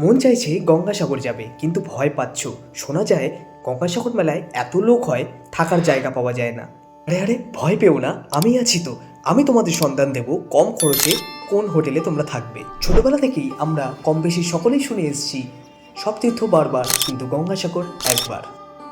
মন চাইছে গঙ্গাসাগর যাবে, কিন্তু ভয় পাচ্ছ। শোনা যায় গঙ্গাসাগর মেলায় এত লোক হয়, থাকার জায়গা পাওয়া যায় না। আরে আরে, ভয় পেও না, আমি আছি তো। আমি তোমাদের সন্ধান দেব কম খরচে কোন হোটেলে তোমরা থাকবে। ছোটবেলা থেকেই আমরা কম বেশি সকলেই শুনে এসেছি, সব তীর্থ বারবার কিন্তু গঙ্গাসাগর একবার।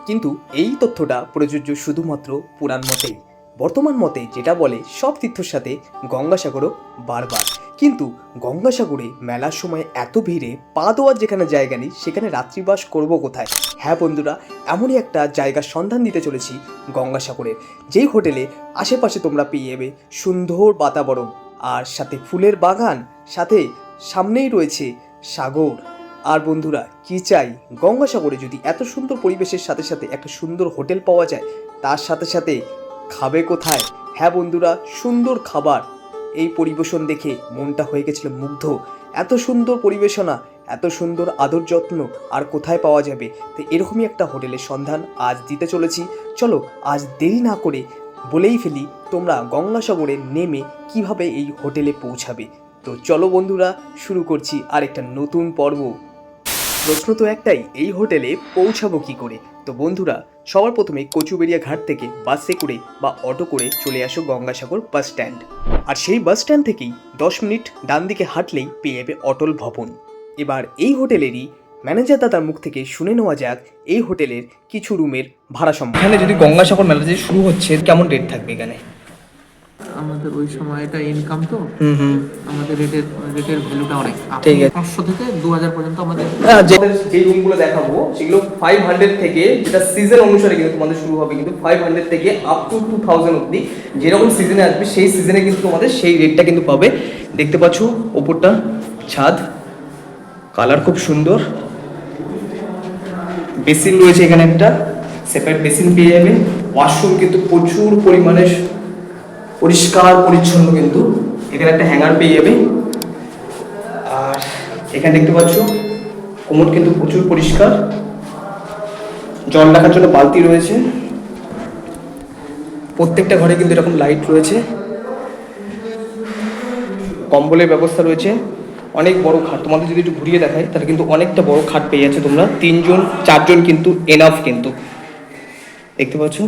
কিন্তু এই তথ্যটা প্রযোজ্য শুধুমাত্র পুরাণ মতেই। বর্তমান মতে যেটা বলে সব তীর্থের সাথে গঙ্গাসাগরও বারবার। কিন্তু গঙ্গাসাগরে মেলার সময় এত ভিড়ে পা দেওয়ার যেখানে জায়গা নেই, সেখানে রাত্রিবাস করব কোথায়? হ্যাঁ বন্ধুরা, এমনই একটা জায়গার সন্ধান দিতে চলেছি গঙ্গাসাগরের, যেই হোটেলে আশেপাশে তোমরা পেয়ে যাবে সুন্দর বাতাবরণ, আর সাথে ফুলের বাগান, সাথে সামনেই রয়েছে সাগর। আর বন্ধুরা কি চাই, গঙ্গাসাগরে যদি এত সুন্দর পরিবেশের সাথে সাথে একটা সুন্দর হোটেল পাওয়া যায়, তার সাথে সাথে খাবে কোথায়? হ্যাঁ বন্ধুরা, সুন্দর খাবার। এই পরিবেশন দেখে মনটা হয়ে গেছিল মুগ্ধ। এত সুন্দর পরিবেশনা, এত সুন্দর আদর যত্ন আর কোথায় পাওয়া যাবে? তো এরকমই একটা হোটেলের সন্ধান আজ দিতে চলেছি। চলো আজ দেরি না করে বলেই ফেলি, তোমরা গঙ্গাসাগরে নেমে কিভাবে এই হোটেলে পৌঁছাবে। তো চলো বন্ধুরা, শুরু করছি আর একটা নতুন পর্ব। প্রশ্ন তো একটাই, এই হোটেলে পৌঁছাবো কি করে? তো বন্ধুরা, সবার প্রথমে কচুবেড়িয়া ঘাট থেকে বাসে করে বা অটো করে চলে আসো গঙ্গাসাগর বাস স্ট্যান্ড। আর সেই বাস স্ট্যান্ড থেকেই 10 মিনিট ডান দিকে হাঁটলেই পেয়ে যাবে অটল ভবন। এবার এই হোটেলেরই ম্যানেজার দাদার মুখ থেকে শুনে নেওয়া যাক এই হোটেলের কিছু রুমের ভাড়া সম্বন্ধে। এখানে যদি গঙ্গাসাগর মেলা যে শুরু হচ্ছে, কেমন রেট থাকবে এখানে? আমাদের ওই সময়টা ইনকাম তো আমাদের রেটের ভ্যালুটা অনেক। ঠিক আছে। 500 থেকে 2000 পর্যন্ত আমাদের যে রুমগুলো দেখাবো সেগুলো 500 থেকে, যেটা সিজন অনুসারে কিন্তু তোমাদের শুরু হবে, কিন্তু 500 থেকে আপ টু 2000 অবধি। যেরকম সিজনে আসবে সেই সিজনে কিন্তু তোমাদের সেই রেটটা কিন্তু পাবে। দেখতে পাচ্ছ ওপরটা ছাদ, কালার খুব সুন্দর। বেসিন রয়েছে এখানে, একটা সেপারেট বেসিন পেয়ে যাবে। ওয়াশরুম কিন্তু প্রচুর পরিমাণে পরিষ্কার পরিচ্ছন্ন, কিন্তু এখানে একটা হ্যাঙ্গার পেয়ে যাবে। আর এখানে দেখতে পাচ্ছ কোমর কিন্তু প্রচুর পরিষ্কার, জল রাখার জন্য বালতি রয়েছে। প্রত্যেকটা ঘরে কিন্তু এরকম লাইট রয়েছে, কম্বলের ব্যবস্থা রয়েছে। অনেক বড় খাট, তোমাদের যদি একটু ঘুরিয়ে দেখাই তাহলে কিন্তু অনেকটা বড় খাট পেয়ে যাচ্ছে তোমরা। 3জন 4জন কিন্তু এনাফ, কিন্তু দেখতে পাচ্ছ।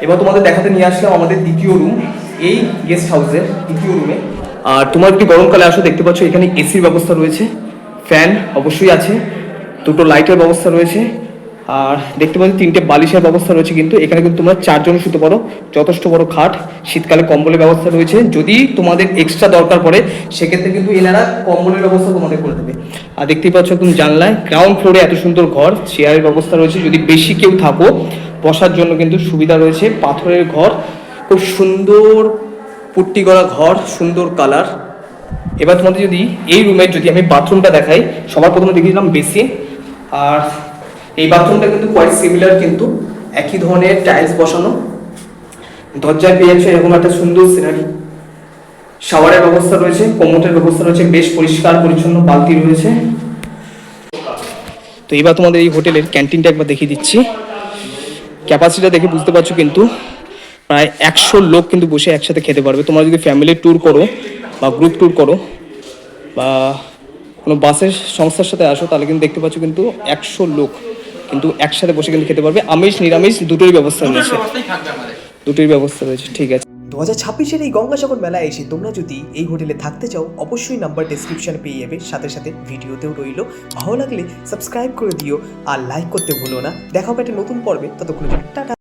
এবার তোমাদের দেখাতে নিয়ে আসলাম আমাদের দ্বিতীয় রুম, এই গেস্ট হাউসের দ্বিতীয় রুমে। আর তোমার যদি গরমকালে আসো, দেখতে পাচ্ছ এখানে এসির ব্যবস্থা রয়েছে, ফ্যান অবশ্যই আছে, দুটো লাইটের ব্যবস্থা রয়েছে। আর দেখতে পাচ্ছ 3টে বালিশের ব্যবস্থা রয়েছে, কিন্তু এখানে কিন্তু তোমরা 4জন শুতে পারো। যথেষ্ট বড় খাট, শীতকালে কম্বলের ব্যবস্থা রয়েছে। যদি তোমাদের এক্সট্রা দরকার পড়ে সেক্ষেত্রে কিন্তু এনারা কম্বলের ব্যবস্থা তোমাদের করে দেবে। আর দেখতেই পাচ্ছ একদম জানলায় গ্রাউন্ড ফ্লোরে এত সুন্দর ঘর, চেয়ারের ব্যবস্থা রয়েছে। যদি বেশি কেউ থাকো বসার জন্য কিন্তু সুবিধা রয়েছে। পাথরের ঘর, খুব সুন্দর পুট্টি করা ঘর, সুন্দর কালার। এবার তোমাদের যদি এই রুমের যদি আমি বাথরুমটা দেখাই, সবার প্রথমে দেখিয়েছিলাম বেসিন। আর এই বাথরুমটা কিন্তু কোয়াইট সিমিলার, কিন্তু একই ধরনের টাইলস বসানো। দরজায় পেয়ে যাচ্ছে এরকম একটা সুন্দর সিনারি। শাওয়ারের ব্যবস্থা রয়েছে, কোমোটের ব্যবস্থা রয়েছে, বেশ পরিষ্কার পরিচ্ছন্ন, বালতি রয়েছে। তো এবার তোমাদের এই হোটেলের ক্যান্টিনটা একবার দেখিয়ে দিচ্ছি। ক্যাপাসিটিটা দেখে বুঝতে পারছো, কিন্তু প্রায় 100 লোক কিন্তু বসে একসাথে খেতে পারবে। তোমরা যদি ফ্যামিলি ট্যুর করো বা গ্রুপ ট্যুর করো বা কোনো বাসের সংস্থার সাথে আসো, তাহলে কিন্তু দেখতে পাচ্ছ কিন্তু 100 লোক কিন্তু একসাথে বসে কিন্তু খেতে পারবে। আমিষ নিরামিষ দুটোই ব্যবস্থা রয়েছে, দুটোই ব্যবস্থা রয়েছে। ঠিক আছে। 2026-এর এই গঙ্গাসাগর মেলায় এসে তোমরা যদি এই হোটেলে থাকতে চাও, অবশ্যই নাম্বার ডেসক্রিপশনে পেয়ে যাবে, সাথে সাথে ভিডিওতেও রইল। ভালো লাগলে সাবস্ক্রাইব করে দিও আর লাইক করতে ভুলো না। দেখা হবে একটা নতুন পর্বে, ততক্ষণ টাটা।